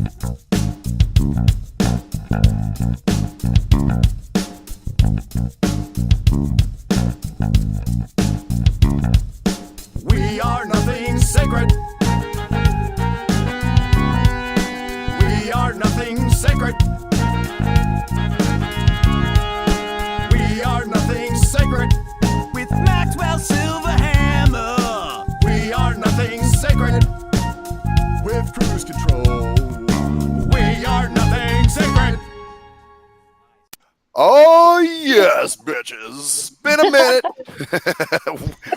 We are nothing sacred. We are nothing sacred. We are nothing sacred. With Maxwell Silverhammer. We are nothing sacred. With cruise control. We are nothing sacred. Oh, yes, bitches. Been a minute.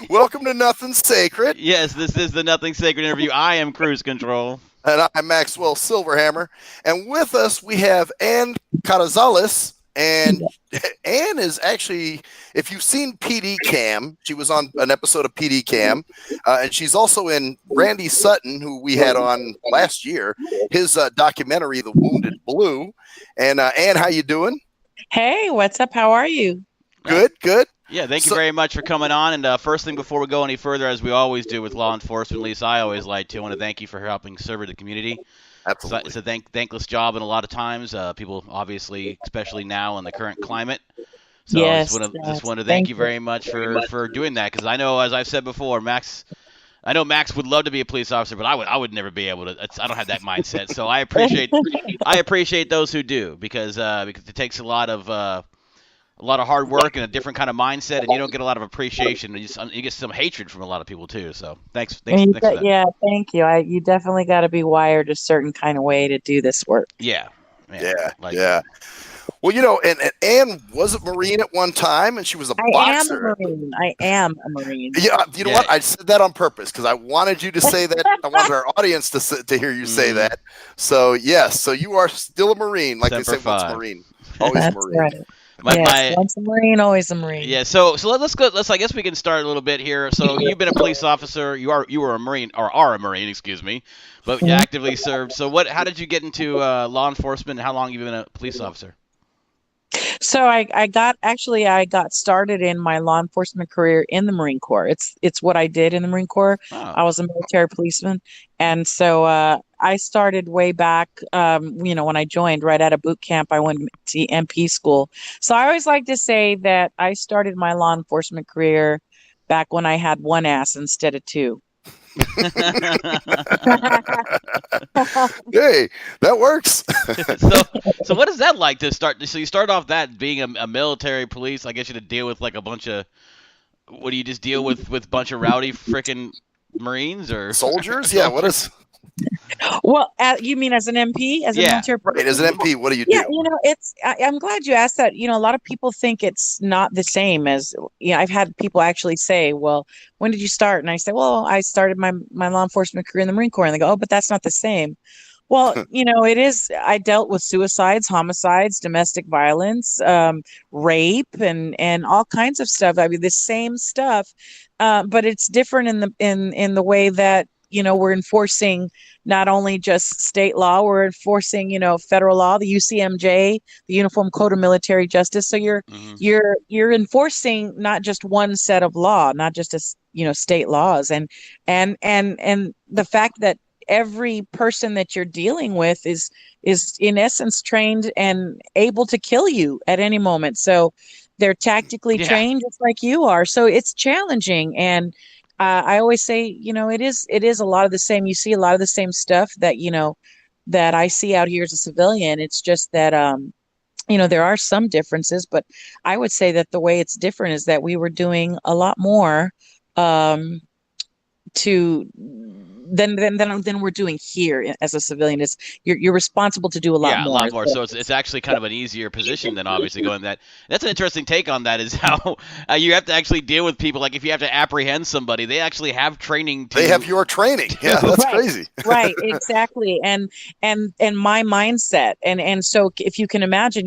Welcome to Nothing Sacred. Yes, this is the Nothing Sacred interview. I am Cruise Control. And I'm Maxwell Silverhammer. And with us, we have Ann Carrizales. And Ann is actually, if you've seen PD Cam, she was on an episode of PD Cam. And she's also in Randy Sutton, who we had on last year, his documentary, The Wounded Blue. And Ann, how you doing? Hey, what's up? How are you? Good, good. Yeah, thank you very much for coming on. And first thing before we go any further, as we always do with law enforcement, at least I always like to, I want to thank you for helping serve the community. Absolutely. It's a thankless job, and a lot of times people obviously, especially now in the current climate. So Yes, I just want to thank you very much for doing that, because I know, as I've said before, I know Max would love to be a police officer, but I would never be able to. I don't have that mindset. So I appreciate those who do, because it takes a lot of hard work and a different kind of mindset, and you don't get a lot of appreciation. You get some hatred from a lot of people too. So thanks for that. Yeah, thank you. You definitely got to be wired a certain kind of way to do this work. Yeah. Yeah. Well, you know, and Ann was a Marine at one time, and she was a boxer. I am a Marine. Yeah, you know what? I said that on purpose because I wanted you to say that. I wanted our audience to hear you say that. So yes, so you are still a Marine, like they say, once a Marine, always a Marine. Right. Once a Marine, always a Marine. Yeah. So let's go. I guess we can start a little bit here. So you've been a police officer. You were a Marine, or are a Marine, excuse me, but you actively served. So how did you get into law enforcement, and how long have you been a police officer? So I got started in my law enforcement career in the Marine Corps. It's what I did in the Marine Corps. Oh. I was a military policeman, and so I started way back. When I joined right out of boot camp, I went to MP school. So I always like to say that I started my law enforcement career back when I had one ass instead of two. Hey, that works. So what is that like to start? So you start off that being a military police. I guess you had to deal with like a bunch of. What do you just deal with a bunch of rowdy freaking Marines or soldiers? Yeah. What is? Well, you mean as an MP, as a military? Right, as an MP, what do you do? Yeah, I'm glad you asked that. A lot of people think it's not the same as. I've had people actually say, "Well, when did you start?" And I say, "Well, I started my law enforcement career in the Marine Corps." And they go, "Oh, but that's not the same." Well, it is. I dealt with suicides, homicides, domestic violence, rape, and all kinds of stuff. I mean, the same stuff, but it's different in the way that we're enforcing not only just state law, we're enforcing federal law, the UCMJ, the Uniform Code of Military Justice. So you're enforcing not just one set of law, not just state laws, and the fact that every person that you're dealing with is in essence trained and able to kill you at any moment. So they're tactically trained just like you are. So it's challenging. And I always say, it is a lot of the same. You see a lot of the same stuff that, that I see out here as a civilian. It's just that, there are some differences, but I would say that the way it's different is that we were doing a lot more than we're doing here as a civilian. Is you're responsible to do a lot more. Yeah, a lot more. So it's actually kind of an easier position than obviously going that. That's an interesting take on that, is how you have to actually deal with people. Like if you have to apprehend somebody, they actually have training. They have your training. Yeah, that's crazy. Right, exactly. And my mindset. And so if you can imagine,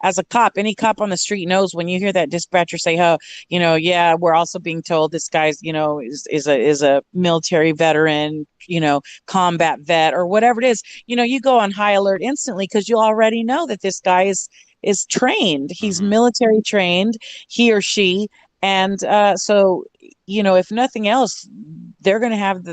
as a cop, any cop on the street knows when you hear that dispatcher say, "Oh, we're also being told this guy's, is a military veteran, combat vet," or whatever it is, you go on high alert instantly, because you already know that this guy is trained. He's military trained, he or she. And so, if nothing else, they're going to have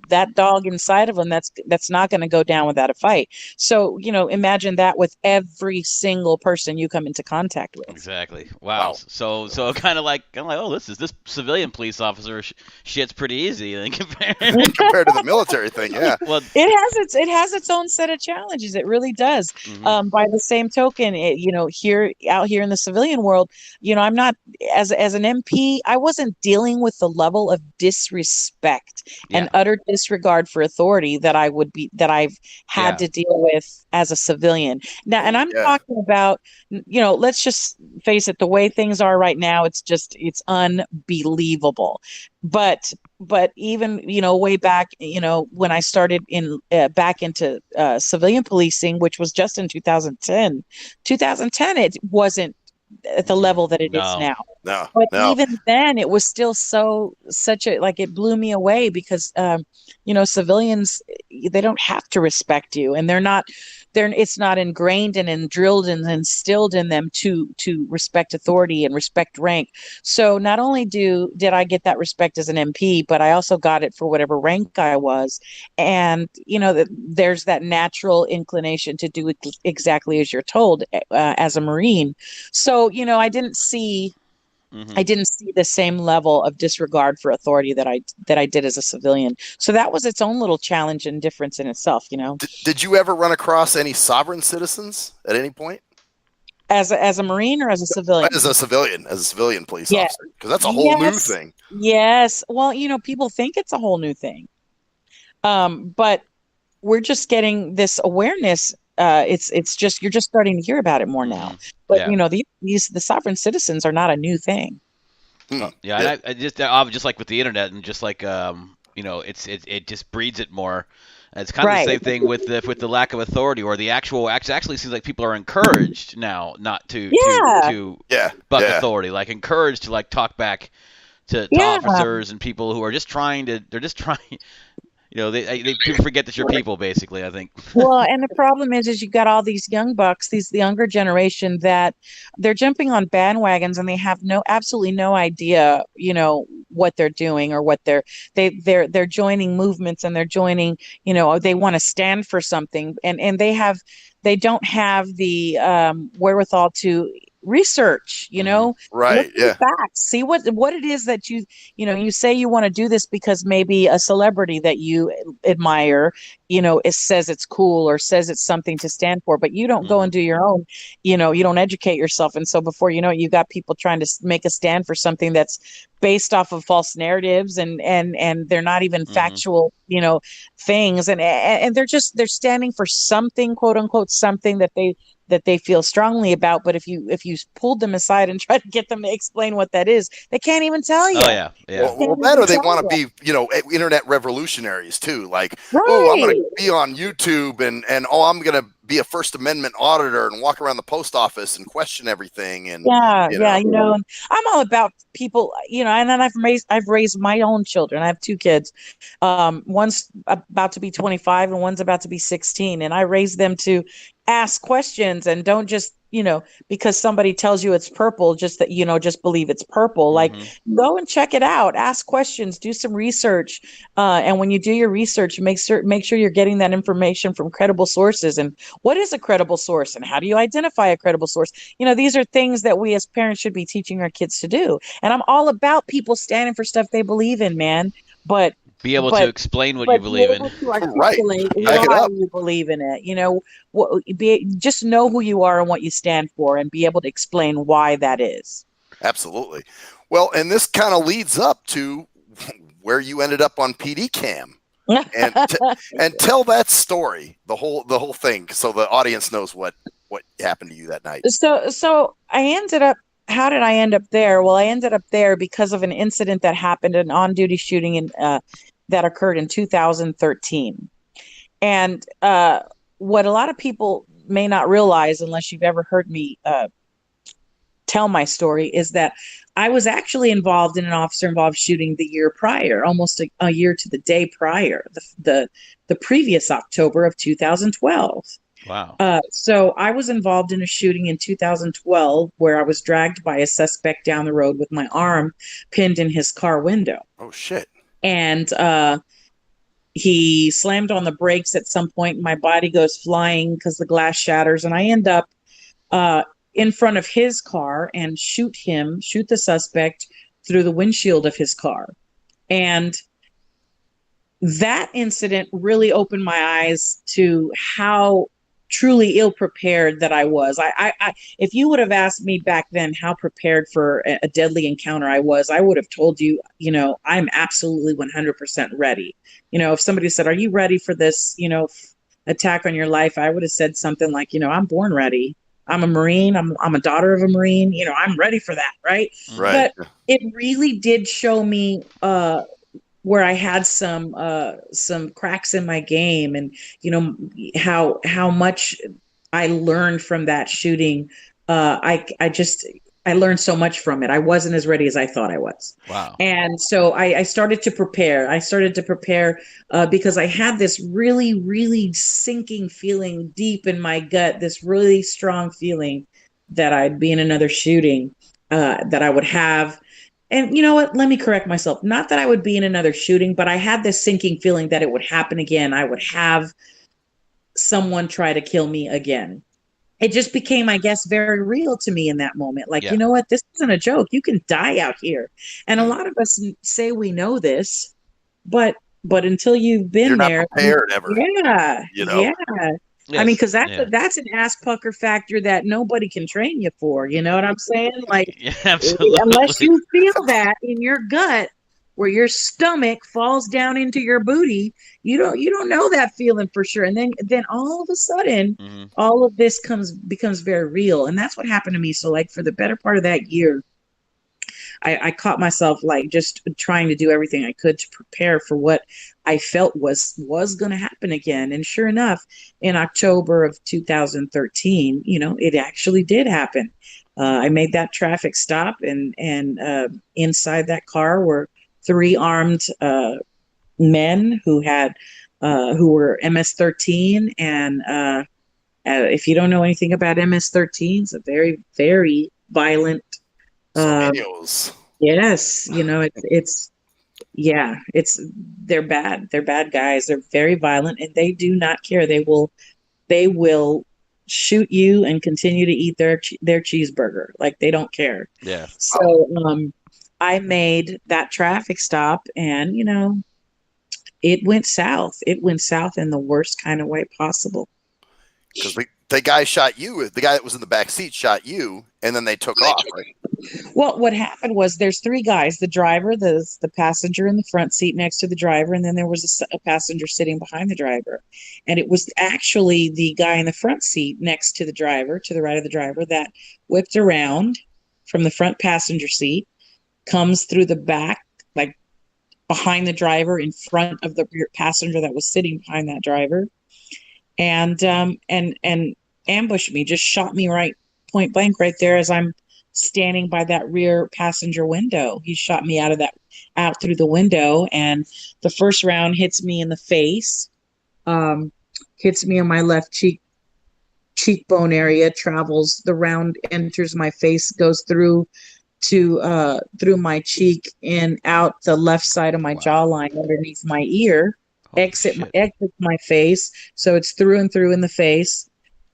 that dog inside of them that's not going to go down without a fight. So, imagine that with every single person you come into contact with. Exactly. Wow. So kind of like oh, this civilian police officer shit's pretty easy compared to the military thing. Yeah. Well, it has its own set of challenges. It really does. By the same token, out here in the civilian world, I'm not as an MP. I wasn't dealing with the level of disrespect and utter disregard for authority that I've had to deal with as a civilian. Now, and I'm talking about, let's just face it, the way things are right now, it's unbelievable. But even, way back, when I started back into civilian policing, which was just in 2010, it wasn't at the level that it is now. But even then, it was still it blew me away because, civilians, they don't have to respect you, and it's not ingrained and drilled and instilled in them to respect authority and respect rank. So not only did I get that respect as an MP, but I also got it for whatever rank I was. And, there's that natural inclination to do exactly as you're told as a Marine. So, I didn't see the same level of disregard for authority that I did as a civilian. So that was its own little challenge and difference in itself, Did you ever run across any sovereign citizens at any point? As a Marine or as a civilian? As a civilian police officer, because that's a whole new thing. Yes. Well, people think it's a whole new thing. But we're just getting this awareness. It's just, you're just starting to hear about it more now. But the sovereign citizens are not a new thing. And I just like with the internet and just like it just breeds it more. It's kind of the same thing with the lack of authority or the actually seems like people are encouraged now not to buck authority, like encouraged to like talk back to officers and people who are just trying. People forget that you're people, basically, I think. Well, and the problem is you've got all these young bucks, the younger generation, that they're jumping on bandwagons and they have absolutely no idea, what they're doing or what they're joining movements, and they're joining, they want to stand for something, and they don't have the wherewithal to research, right? Look at the facts. See what it is that you say you want to do this because maybe a celebrity that you admire, it says it's cool or says it's something to stand for, but you don't go and do your own, you don't educate yourself. And so before you know it, you got people trying to make a stand for something that's based off of false narratives and they're not even factual, things. And they're standing for something, quote unquote, something that they feel strongly about. But if you pulled them aside and try to get them to explain what that is, they can't even tell you. Oh yeah. Well, that or they want to be, internet revolutionaries too. Like, oh, I'm going to be on YouTube and I'm going to be a First Amendment auditor and walk around the post office and question everything. And I'm all about people, and then I've raised my own children. I have two kids. One's about to be 25 and one's about to be 16, and I raised them to ask questions and don't just, because somebody tells you it's purple, just that, just believe it's purple. Like, go and check it out, ask questions, do some research. And when you do your research, make sure you're getting that information from credible sources. And what is a credible source and how do you identify a credible source? These are things that we as parents should be teaching our kids to do. And I'm all about people standing for stuff they believe in, man. But be able to explain what you believe in. Right. Why you believe in it. Just know who you are and what you stand for and be able to explain why that is. Absolutely. Well, and this kind of leads up to where you ended up on PD Cam. And tell that story, the whole thing, so the audience knows what happened to you that night. So I ended up. How did I end up there? Well, I ended up there because of an incident that happened, an on-duty shooting that occurred in 2013. And what a lot of people may not realize, unless you've ever heard me tell my story, is that I was actually involved in an officer-involved shooting the year prior, almost a year to the day prior, the previous October of 2012. Wow. So I was involved in a shooting in 2012 where I was dragged by a suspect down the road with my arm pinned in his car window. Oh, shit. And he slammed on the brakes at some point. My body goes flying because the glass shatters, and I end up in front of his car and shoot the suspect through the windshield of his car. And that incident really opened my eyes to how truly ill prepared that I was. If you would have asked me back then how prepared for a deadly encounter I was, I would have told you, I'm absolutely 100% ready. If somebody said, "Are you ready for this, attack on your life?" I would have said something like, "I'm born ready. I'm a Marine. I'm a daughter of a Marine. I'm ready for that." Right. Right. But it really did show me, where I had some cracks in my game, and how much I learned from that shooting. I learned so much from it. I wasn't as ready as I thought I was. Wow. And so I started to prepare. Because I had this really, really sinking feeling deep in my gut, this really strong feeling that I'd be in another shooting, that I would have. And you know what? Let me correct myself. Not that I would be in another shooting, but I had this sinking feeling that it would happen again. I would have someone try to kill me again. It just became, I guess, very real to me in that moment. Like, Yeah. you know what? This isn't a joke. You can die out here. And a lot of us say we know this, but until you've been You're not there, prepared ever. yeah, yeah. Yes. I mean, because Yeah. that's an ass pucker factor that nobody can train you for. You know what I'm saying? Like, Yeah, absolutely. unless you feel that in your gut, where your stomach falls down into your booty, you don't know that feeling for sure. And then all of a sudden, Mm-hmm. all of this becomes very real, and that's what happened to me. So, like, for the better part of that year, I caught myself like just trying to do everything I could to prepare for what I felt was going to happen again. And sure enough, in October of 2013, it actually did happen. I made that traffic stop, and inside that car were three armed men who were MS-13, and if you don't know anything about MS-13, it's a very, very violent. Somanos. Yes, it's they're bad. They're bad guys. They're very violent, and they do not care. They will shoot you and continue to eat their cheeseburger. Like, they don't care. Yeah. So I made that traffic stop, and it went south. It went south in the worst kind of way possible. Because the guy shot you. The guy that was in the back seat shot you, and then they took off. Right? Well, what happened was there's three guys: the driver, the passenger in the front seat next to the driver, and then there was a passenger sitting behind the driver. And it was actually the guy in the front seat next to the driver, to the right of the driver, that whipped around from the front passenger seat, comes through the back, like behind the driver, in front of the passenger that was sitting behind that driver, and ambushed me, just shot me right point blank right there as I'm standing by that rear passenger window. He shot me out through the window, and the first round hits me in the face, hits me on my left cheekbone area, travels, the round enters my face, goes through my cheek and out the left side of my jawline underneath my ear, exits my face, so it's through and through in the face.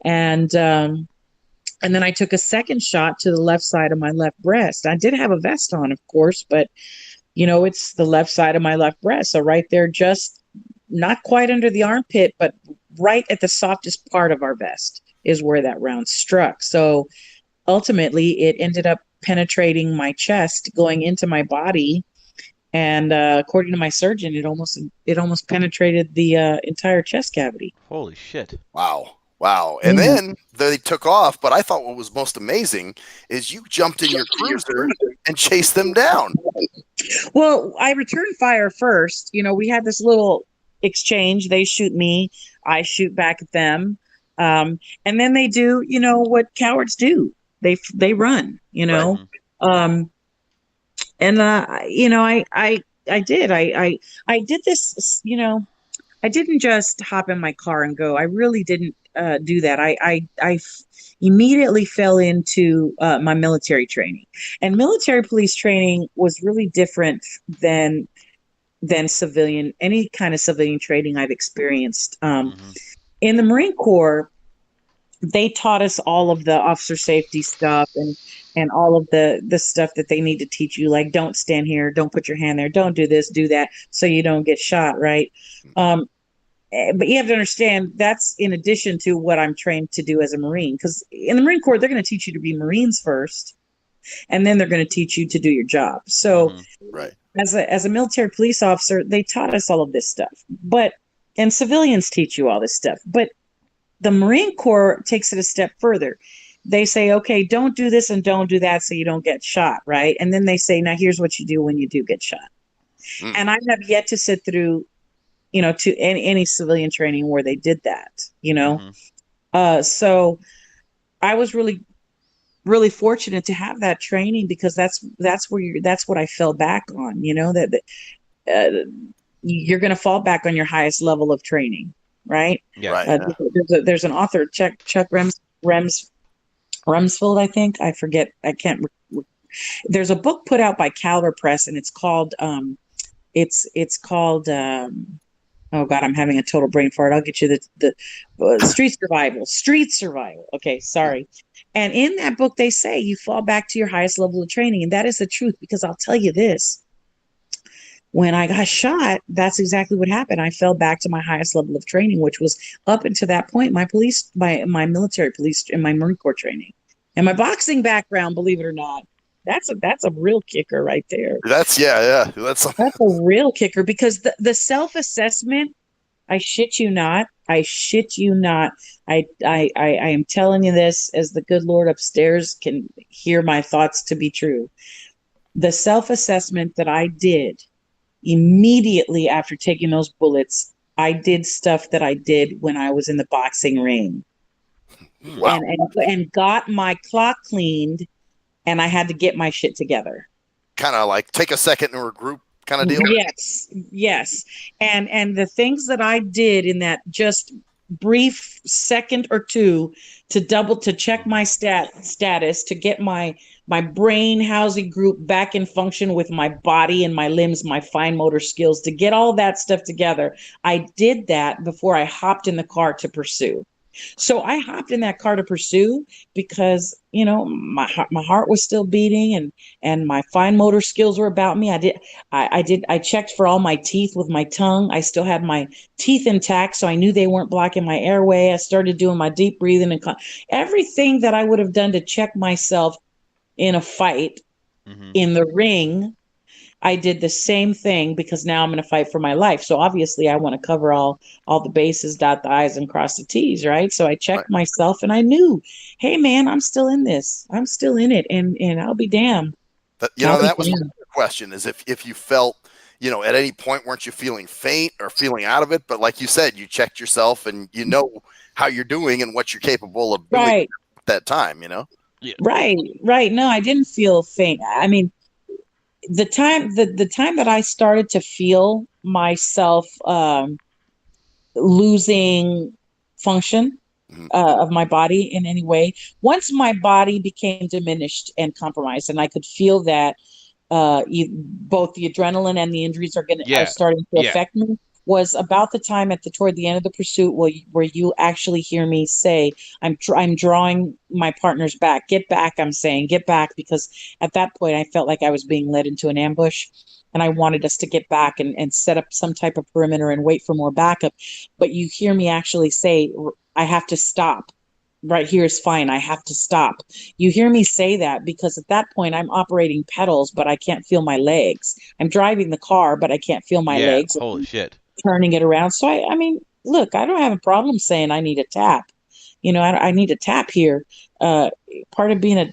And then I took a second shot to the left side of my left breast. I did have a vest on, of course, but it's the left side of my left breast. So right there, just not quite under the armpit, but right at the softest part of our vest is where that round struck. So ultimately, it ended up penetrating my chest, going into my body. And according to my surgeon, it almost penetrated the entire chest cavity. Holy shit. Wow. And then they took off, but I thought what was most amazing is you jumped in your cruiser and chased them down. Well, I returned fire first. We had this little exchange. They shoot me, I shoot back at them. And then they do, what cowards do. They run, Right. And I did. I did this, I didn't just hop in my car and go. I really didn't do that. I immediately fell into my military training, and military police training was really different than than any kind of civilian training I've experienced. Mm-hmm. In the Marine Corps, they taught us all of the officer safety stuff and all of the stuff that they need to teach you, like don't stand here, don't put your hand there, don't do this, do that, so you don't get shot, right? But you have to understand that's in addition to what I'm trained to do as a Marine, because in the Marine Corps, they're going to teach you to be Marines first, and then they're going to teach you to do your job. So right. as a military police officer, they taught us all of this stuff, and civilians teach you all this stuff. But the Marine Corps takes it a step further. They say, okay, don't do this and don't do that so you don't get shot, right? And then they say, now here's what you do when you do get shot. And I have yet to sit through, to any civilian training where they did that, so I was really, really fortunate to have that training, because that's what I fell back on, that you're going to fall back on your highest level of training, right? Yeah. Right. There's an author, Chuck Rumsfeld, I think. I forget. I can't. There's a book put out by Caliber Press, and it's called oh God, I'm having a total brain fart. I'll get you the Street Survival. Okay, sorry. And in that book, they say you fall back to your highest level of training, and that is the truth. Because I'll tell you this: when I got shot, that's exactly what happened. I fell back to my highest level of training, which was up until that point my military police and my Marine Corps training, and my boxing background. Believe it or not, that's a real kicker right there. That's That's a real kicker, because the self-assessment, I shit you not. I am telling you this as the good Lord upstairs can hear my thoughts to be true. The self-assessment that I did immediately after taking those bullets, I did stuff that I did when I was in the boxing ring. Wow. And got my clock cleaned, and I had to get my shit together. Kind of like take a second and regroup kind of deal. Yes. And the things that I did in that just brief second or two to check my status, to get my brain housing group back in function with my body and my limbs, my fine motor skills, to get all that stuff together. I did that before I hopped in the car to pursue. So I hopped in that car to pursue because, my heart was still beating and my fine motor skills were about me. I checked for all my teeth with my tongue. I still had my teeth intact, so I knew they weren't blocking my airway. I started doing my deep breathing and everything that I would have done to check myself in a fight in the ring. I did the same thing, because now I'm going to fight for my life. So obviously I want to cover all the bases, dot the I's and cross the T's, right? So I checked myself, and I knew, hey man, I'm still in this. I'm still in it, and I'll be damned. That was my question, is if you felt, at any point, weren't you feeling faint or feeling out of it? But like you said, you checked yourself and you know how you're doing and what you're capable of doing at that time, Yeah. Right. No, I didn't feel faint. I mean, the time that I started to feel myself losing function of my body in any way, once my body became diminished and compromised, and I could feel that both the adrenaline and the injuries are starting to affect me, was about the time toward the end of the pursuit where you actually hear me say, I'm drawing my partners back. Get back, I'm saying, get back, because at that point I felt like I was being led into an ambush, and I wanted us to get back and set up some type of perimeter and wait for more backup. But you hear me actually say, I have to stop. Right here is fine. I have to stop. You hear me say that because at that point I'm operating pedals, but I can't feel my legs. I'm driving the car, but I can't feel my legs. Holy shit. Turning it around. So I mean, look, I don't have a problem saying I need a tap. I need a tap here. Part of being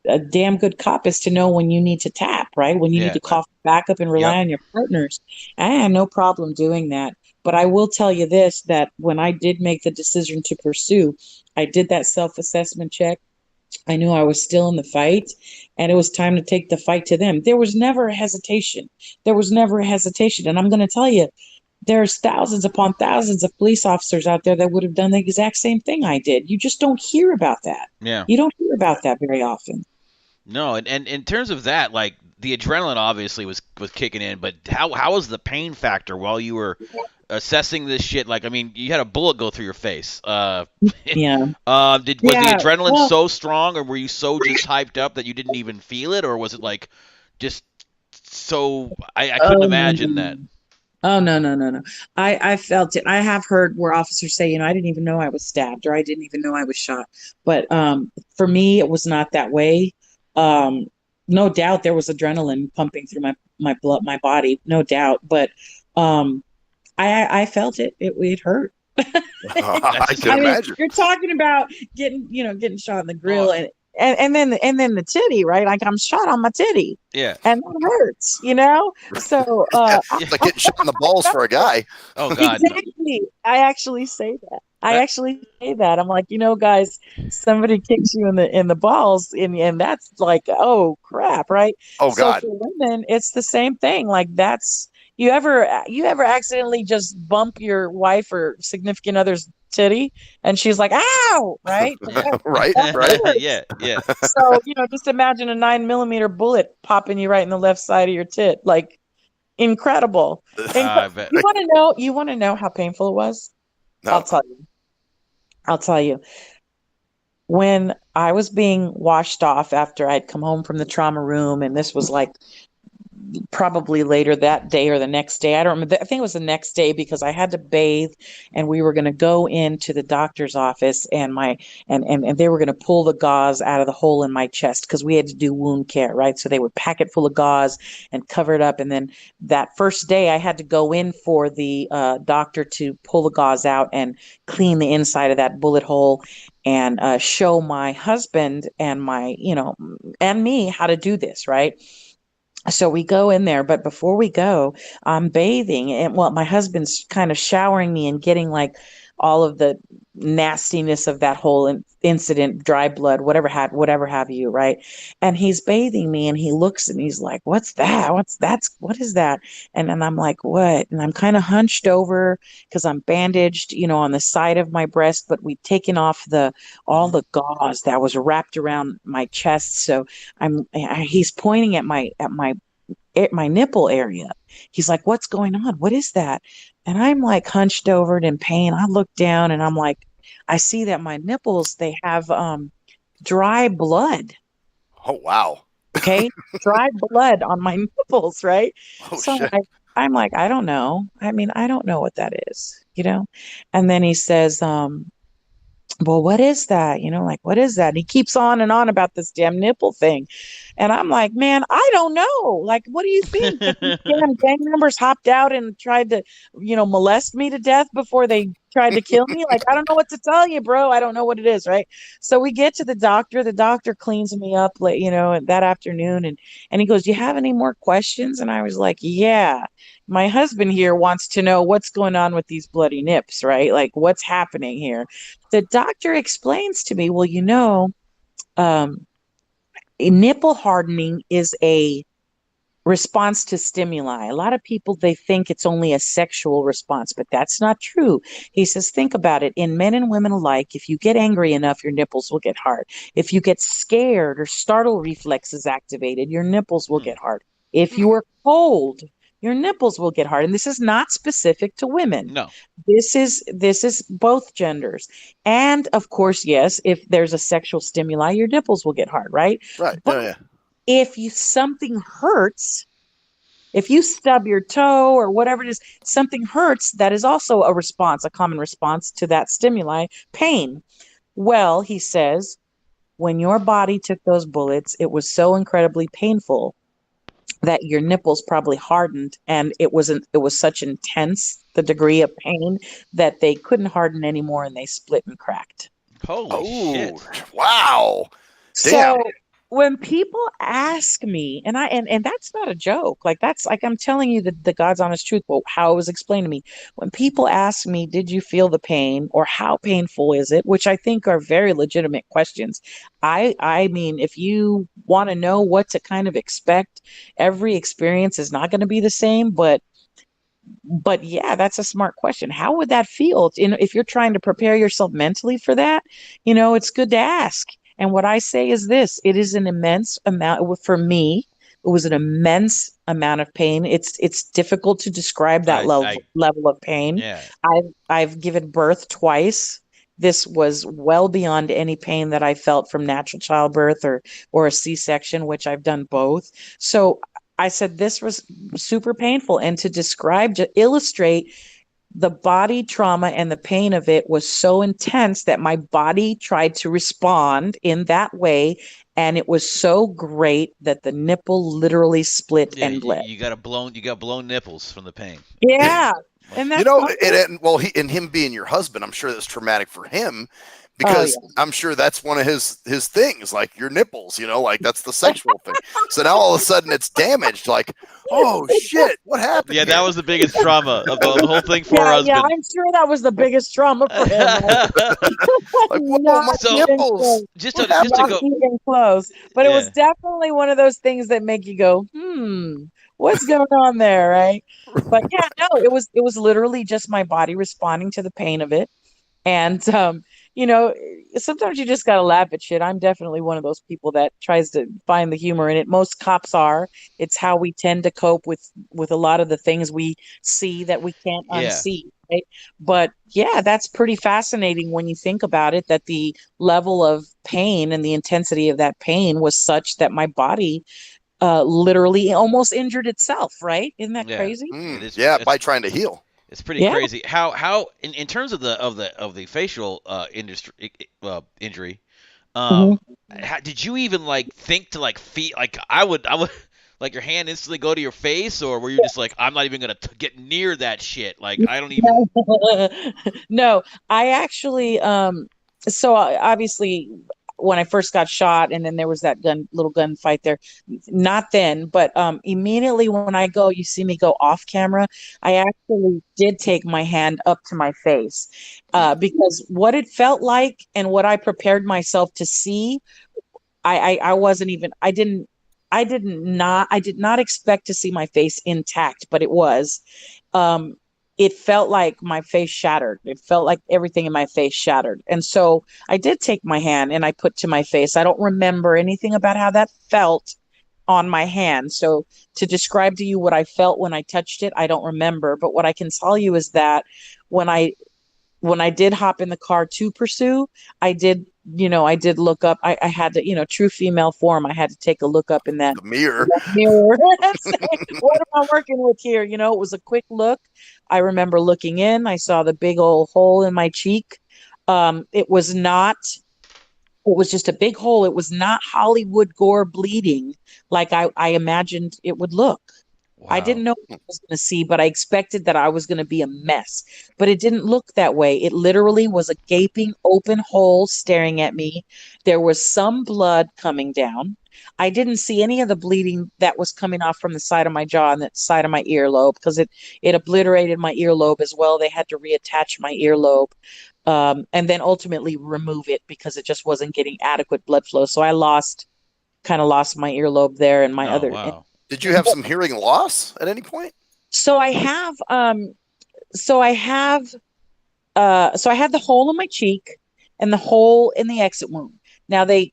a damn good cop is to know when you need to tap, right? When you need to call for backup and rely on your partners. I have no problem doing that. But I will tell you this, that when I did make the decision to pursue, I did that self-assessment check. I knew I was still in the fight, and it was time to take the fight to them. There was never a hesitation. And I'm going to tell you, there's thousands upon thousands of police officers out there that would have done the exact same thing I did. You just don't hear about that. Yeah. You don't hear about that very often. No, and in terms of that, like the adrenaline obviously was kicking in, but how was the pain factor while you were assessing this shit? Like, I mean, you had a bullet go through your face. Yeah. Was the Yeah. adrenaline Well, so strong, or were you so just hyped up that you didn't even feel it, or was it like just so? I couldn't oh no, imagine no, that. no. Oh no, no, no, no. I felt it. I have heard where officers say, I didn't even know I was stabbed or I didn't even know I was shot. But for me it was not that way. Um no doubt there was adrenaline pumping through my blood, my body, no doubt. But um I felt it. It hurt. I That's can I mean, imagine. you're talking about getting shot in the oh grill and then the titty, right? Like I'm shot on my titty yeah and that hurts. So Yeah, yeah. it's like getting shot in the balls for a guy. Oh God, no. exactly. I actually say that. I That actually say that. I'm like, guys, somebody kicks you in the balls and that's like, oh crap, right? Oh So God. for women, it's the same thing. Like that's you ever accidentally just bump your wife or significant other's titty and she's like, ow, right? Right, That right. hurts. yeah, yeah. So, just imagine a 9 millimeter bullet popping you right in the left side of your tit. Like incredible. I bet. You want to know how painful it was? I'll No. tell you. I'll tell you. When I was being washed off after I'd come home from the trauma room, and this was like probably later that day or the next day. I don't remember. I think it was the next day because I had to bathe and we were going to go into the doctor's office and they were going to pull the gauze out of the hole in my chest because we had to do wound care, right? So they would pack it full of gauze and cover it up. And then that first day I had to go in for the doctor to pull the gauze out and clean the inside of that bullet hole and show my husband and and me how to do this, right? So we go in there, but before we go, I'm bathing and my husband's kind of showering me and getting like all of the nastiness of that whole incident, dry blood, whatever have you, right? And he's bathing me and he looks and he's like, "What's that? What is that?" And I'm like, "What?" And I'm kind of hunched over because I'm bandaged, on the side of my breast, but we'd taken off all the gauze that was wrapped around my chest. So he's pointing at my nipple area. He's like, "What's going on? What is that?" And I'm like hunched over and in pain. I look down and I'm like, I see that my nipples, they have dry blood. Oh wow. Okay. Dry blood on my nipples, right? Oh So shit. I'm like, I don't know. I mean, I don't know what that is. And then he says, well, what is that? Like, what is that? And he keeps on and on about this damn nipple thing. And I'm like, man, I don't know. Like, what do you think? That these damn gang members hopped out and tried to, molest me to death before they tried to kill me? Like, I don't know what to tell you, bro. I don't know what it is, right? So we get to the doctor. The doctor cleans me up, like, that afternoon. And he goes, "Do you have any more questions?" And I was like, "Yeah. My husband here wants to know what's going on with these bloody nips, right? Like, what's happening here?" The doctor explains to me, well, um, nipple hardening is a response to stimuli. A lot of people, they think it's only a sexual response, but that's not true. He says, think about it. In men and women alike, if you get angry enough, your nipples will get hard. If you get scared or startle reflexes activated, your nipples will get hard. If you are cold, your nipples will get hard. And this is not specific to women. No. This is both genders. And of course, yes, if there's a sexual stimuli, your nipples will get hard, right? Right. But Yeah, yeah. if something hurts, if you stub your toe or whatever it is, something hurts, that is also a common response to that stimuli, pain. Well, he says, when your body took those bullets, it was so incredibly painful that your nipples probably hardened, and it was such intense, the degree of pain, that they couldn't harden anymore and they split and cracked. Holy Oh shit. wow. Damn. So when people ask me, and that's not a joke, like that's like I'm telling you the God's honest truth, well, how it was explained to me. When people ask me, did you feel the pain or how painful is it, which I think are very legitimate questions. I mean, if you want to know what to kind of expect, every experience is not going to be the same, but yeah, that's a smart question. How would that feel? If you're trying to prepare yourself mentally for that, it's good to ask. And what I say is this: it is an immense amount for me. It was an immense amount of pain. It's difficult to describe that level of pain. Yeah. I've given birth twice. This was well beyond any pain that I felt from natural childbirth or a C-section, which I've done both. So I said this was super painful. And to describe, to illustrate the body trauma and the pain of it was so intense that my body tried to respond in that way. And it was so great that the nipple literally split and bled. You got blown nipples from the pain. Yeah. And that's and him being your husband, I'm sure that's traumatic for him, because I'm sure that's one of his things, like your nipples, like that's the sexual thing. So now all of a sudden it's damaged, like, oh shit, what happened? Yeah, that was the biggest trauma of the whole thing for her husband. Yeah, I'm sure that was the biggest trauma for him. Like, whoa, my nipples. Just to go even close. But it was definitely one of those things that make you go, what's going on there, right? But yeah, no, it was literally just my body responding to the pain of it. And sometimes you just gotta laugh at shit. I'm definitely one of those people that tries to find the humor in it. Most cops are. It's how we tend to cope with a lot of the things we see that we can't unsee. Right? But yeah, that's pretty fascinating when you think about it, that the level of pain and the intensity of that pain was such that my body literally almost injured itself, right? Isn't that crazy? By trying to heal. It's pretty crazy. How in terms of the facial injury, did you even think to feel like I would like your hand instantly go to your face, or were you just like, I'm not even gonna get near that shit? Like I don't even. No, I actually so obviously when I first got shot, and then there was that little gunfight there. Not then, but immediately when you see me go off camera, I actually did take my hand up to my face because what it felt like and what I prepared myself to see, I wasn't even, I did not expect to see my face intact, but it was. It felt like my face shattered. It felt like everything in my face shattered. And so I did take my hand and I put to my face. I don't remember anything about how that felt on my hand. So to describe to you what I felt when I touched it, I don't remember. But what I can tell you is that when I did hop in the car to pursue, I did look up. I had to, true female form. I had to take a look up in that mirror. And say, what am I working with here? It was a quick look. I remember looking in. I saw the big old hole in my cheek. It was just a big hole. It was not Hollywood gore bleeding like I imagined it would look. Wow. I didn't know what I was going to see, but I expected that I was going to be a mess. But it didn't look that way. It literally was a gaping open hole staring at me. There was some blood coming down. I didn't see any of the bleeding that was coming off from the side of my jaw and the side of my earlobe, because it obliterated my earlobe as well. They had to reattach my earlobe and then ultimately remove it because it just wasn't getting adequate blood flow. So I kind of lost my earlobe there and my other. Wow. Did you have some hearing loss at any point? So I have I had the hole in my cheek and the hole in the exit wound. Now they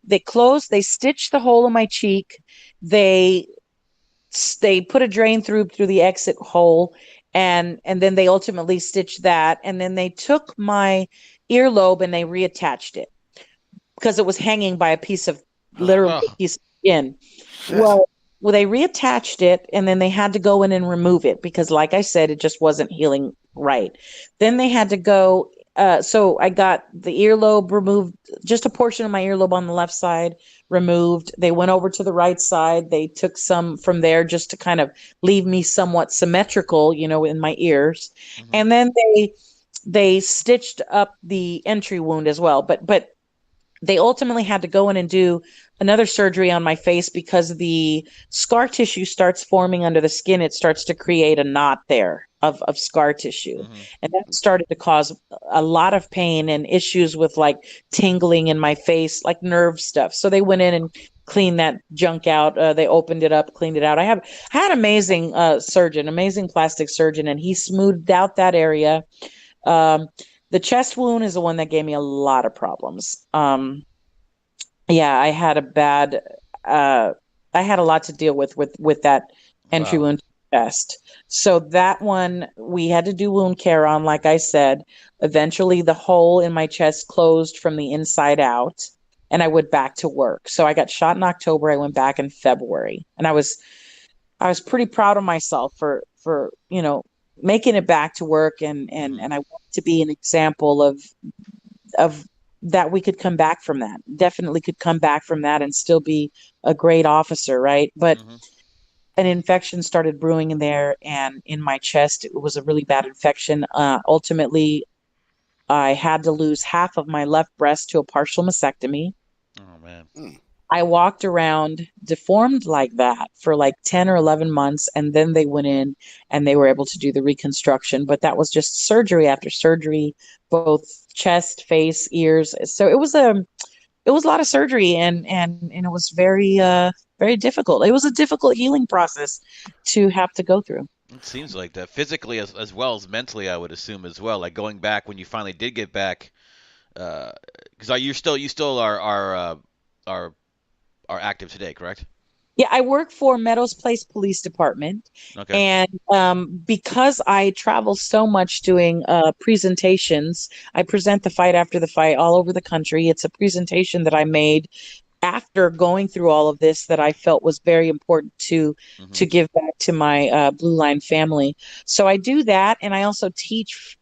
stitched the hole in my cheek. They put a drain through the exit hole, and then they ultimately stitched that, and then they took my earlobe and they reattached it because it was hanging by a piece of skin. Well, they reattached it, and then they had to go in and remove it because, like I said, it just wasn't healing right. Then they had to go. So I got the earlobe removed, just a portion of my earlobe on the left side removed. They went over to the right side. They took some from there just to kind of leave me somewhat symmetrical, in my ears. Mm-hmm. And then they stitched up the entry wound as well. But they ultimately had to go in and do another surgery on my face because the scar tissue starts forming under the skin. It starts to create a knot there of scar tissue. Mm-hmm. And that started to cause a lot of pain and issues with tingling in my face, like nerve stuff. So they went in and cleaned that junk out. They opened it up, cleaned it out. I had an amazing amazing plastic surgeon, and he smoothed out that area. The chest wound is the one that gave me a lot of problems. I had a bad I had a lot to deal with that entry Wow. wound chest. So that one we had to do wound care on, like I said. Eventually the hole in my chest closed from the inside out and I went back to work. So I got shot in October. I went back in February. And I was pretty proud of myself for, making it back to work and I want to be an example of that we could come back from that. Definitely could come back from that and still be a great officer, right? But Hmm. an infection started brewing in there and in my chest. It was a really bad infection. Ultimately, I had to lose half of my left breast to a partial mastectomy. Oh man. Mm. I walked around deformed like that for like 10 or 11 months. And then they went in and they were able to do the reconstruction. But that was just surgery after surgery, both chest, face, ears. So it was a lot of surgery and it was very difficult. It was a difficult healing process to have to go through. It seems like that physically as well as mentally, I would assume as well. Like going back when you finally did get back, because you still are are active today, correct? Yeah, I work for Meadows Place Police Department, Okay. and because I travel so much doing presentations, I present the fight after the fight all over the country. It's a presentation that I made after going through all of this that I felt was very important Hmm. to give back to my Blue Line family. So I do that, and I also teach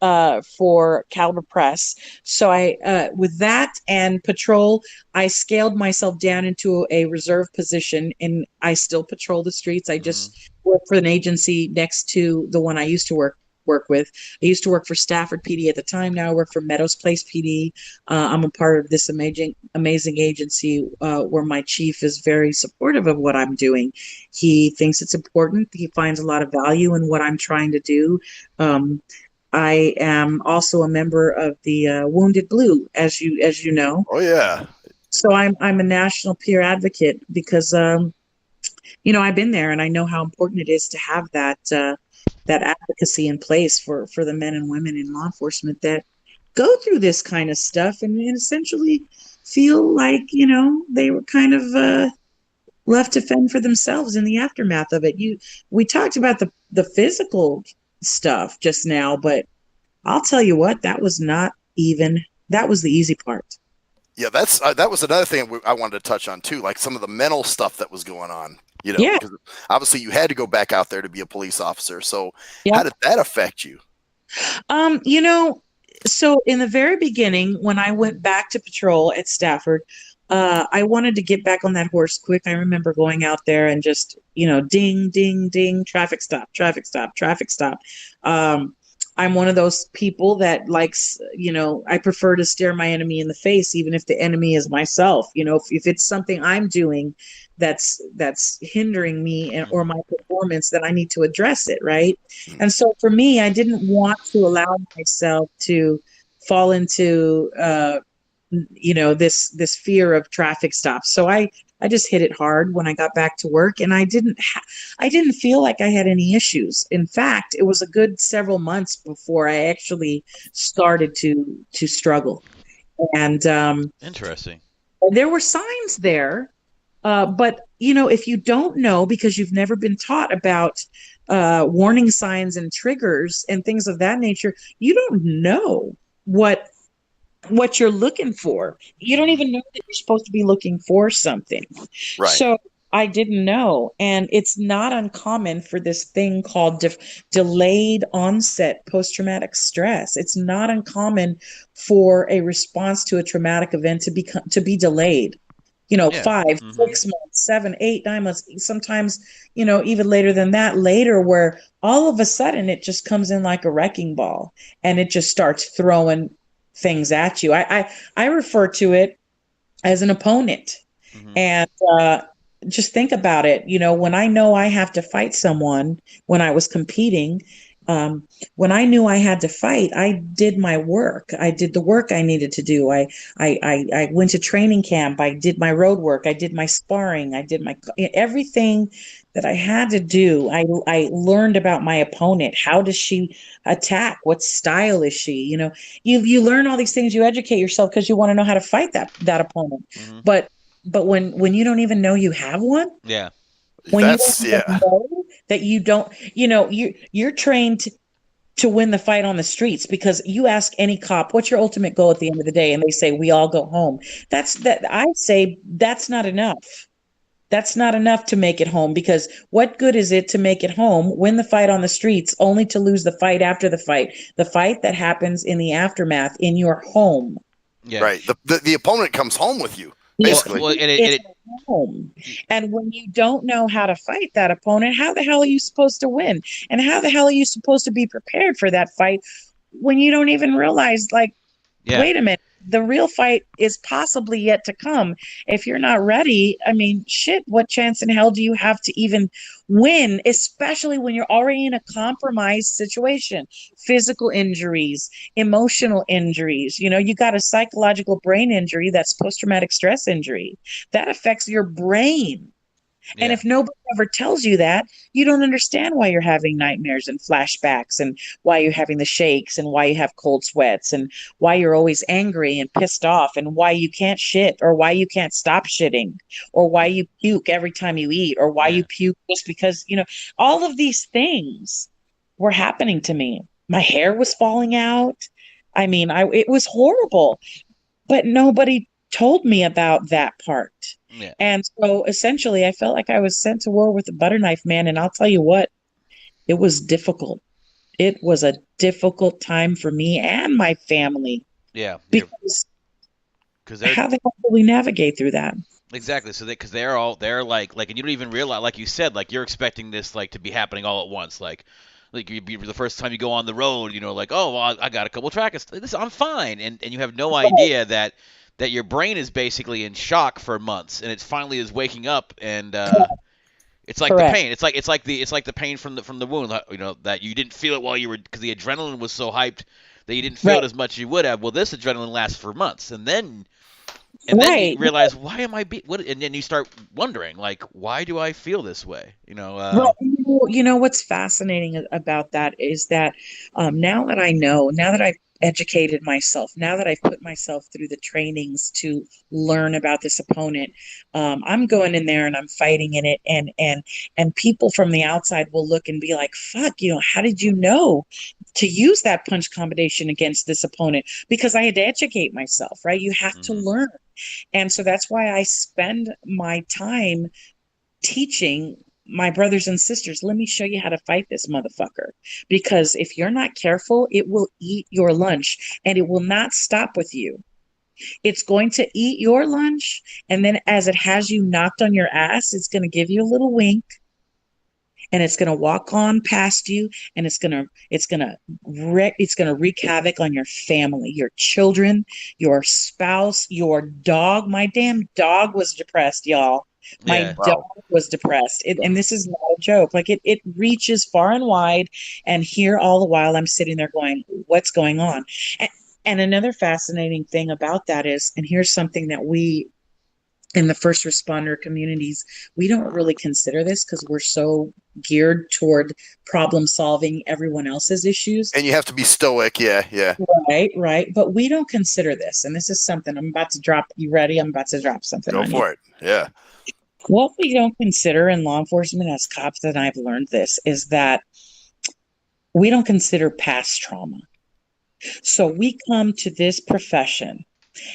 for Caliber Press. So I with that and patrol, I scaled myself down into a reserve position, and I still patrol the streets. I Hmm. just work for an agency next to the one I used to work with. I used to work for Stafford PD at the time. Now I work for Meadows Place PD. I'm a part of this amazing agency where my chief is very supportive of what I'm doing. He thinks it's important. He finds a lot of value in what I'm trying to do. Um, I am also a member of the Wounded Blue, as you know. Oh yeah. So I'm a national peer advocate because I've been there and I know how important it is to have that advocacy in place for the men and women in law enforcement that go through this kind of stuff and essentially feel like they were kind of left to fend for themselves in the aftermath of it. We talked about the physical stuff just now, but I'll tell you what, that was the easy part. Yeah, that was another thing I wanted to touch on too, like some of the mental stuff that was going on. Yeah, Because obviously you had to go back out there to be a police officer. So yeah. how did that affect you? Um, you know, so in the very beginning, when I went back to patrol at Stafford, I wanted to get back on that horse quick. I remember going out there and just, ding, ding, ding, traffic stop, traffic stop, traffic stop. Um, I'm one of those people that likes, I prefer to stare my enemy in the face, even if the enemy is myself. If it's something I'm doing that's hindering me or Hmm. my performance, then I need to address it, right? Mm. And so for me, I didn't want to allow myself to fall into this fear of traffic stops. So I just hit it hard when I got back to work, and I didn't feel like I had any issues. In fact, it was a good several months before I actually started to struggle. And Interesting. there were signs there, but if you don't know because you've never been taught about warning signs and triggers and things of that nature, you don't know what you're looking for. You don't Hmm. even know that you're supposed to be looking for something. Right. So I didn't know, and it's not uncommon for this thing called delayed onset post-traumatic stress. It's not uncommon for a response to a traumatic event to be delayed, Yeah. 5, Hmm. 6 months, 7, 8, 9 months, sometimes, even later than that, later, where all of a sudden it just comes in like a wrecking ball and it just starts throwing things at you. I refer to it as an opponent. Hmm. And just think about it. When I know I have to fight someone, when I was competing, um, when I knew I had to fight, I did my work. I did the work I needed to do. I went to training camp. I did my road work. I did my sparring. I did my everything that I had to do. I learned about my opponent. How does she attack? What style is she? You learn all these things. You educate yourself because you want to know how to fight that opponent. Hmm. But when you don't even know you have one, Yeah. When you That's don't know that you don't, you're trained to win the fight on the streets, because you ask any cop, what's your ultimate goal at the end of the day? And they say, we all go home. I say that's not enough. That's not enough to make it home, because what good is it to make it home, win the fight on the streets, only to lose the fight after the fight that happens in the aftermath in your home. Yeah. Right. The opponent comes home with you, Yeah. basically. Well, It's home. And when you don't know how to fight that opponent, how the hell are you supposed to win? And how the hell are you supposed to be prepared for that fight when you don't even realize, like, yeah. wait a minute, the real fight is possibly yet to come. If you're not ready, I mean, shit, what chance in hell do you have to even win, especially when you're already in a compromised situation? Physical injuries, emotional injuries, you got a psychological brain injury, that's post-traumatic stress injury. That affects your brain. And if nobody ever tells you that, you don't understand why you're having nightmares and flashbacks, and why you're having the shakes, and why you have cold sweats, and why you're always angry and pissed off, and why you can't shit, or why you can't stop shitting, or why you puke every time you eat, or why you puke just because, all of these things were happening to me. My hair was falling out. I mean, it was horrible, but nobody told me about that part. Yeah. And so essentially I felt like I was sent to war with a butter knife, man. And I'll tell you what, it was difficult. It was a difficult time for me and my family. Yeah. Because how the hell do we navigate through that? Exactly. So because they're like, and you don't even realize, like you said, like you're expecting this like to be happening all at once, like you the first time you go on the road, like, oh, well, I got a couple tracks, I'm fine, and you have no idea that your brain is basically in shock for months, and it finally is waking up, and it's like Correct. the pain. It's like the pain from the wound, that you didn't feel it while you were, because the adrenaline was so hyped that you didn't feel it as much as you would have. Well, this adrenaline lasts for months, and then you realize, why am I and then you start wondering, like, why do I feel this way? What's fascinating about that is that now that I've educated myself, now that I've put myself through the trainings to learn about this opponent, I'm going in there and I'm fighting in it, and people from the outside will look and be like, fuck, how did you know to use that punch combination against this opponent? Because I had to educate myself, right? You have to learn. And so that's why I spend my time teaching my brothers and sisters, let me show you how to fight this motherfucker. Because if you're not careful, it will eat your lunch, and it will not stop with you. It's going to eat your lunch, and then as it has you knocked on your ass, it's going to give you a little wink, and it's going to walk on past you, and it's going to wreak havoc on your family, your children, your spouse, your dog. My damn dog was depressed, y'all. My dog was depressed. And this is not a joke. Like it reaches far and wide. And here all the while I'm sitting there going, what's going on? And another fascinating thing about that is, and here's something that we in the first responder communities, we don't really consider this because we're so geared toward problem solving everyone else's issues. And you have to be stoic. Yeah. Right. But we don't consider this. And this is something I'm about to drop. You ready? I'm about to drop something on you. Go for it. Yeah. What we don't consider in law enforcement as cops, and I've learned this, is that we don't consider past trauma. So we come to this profession,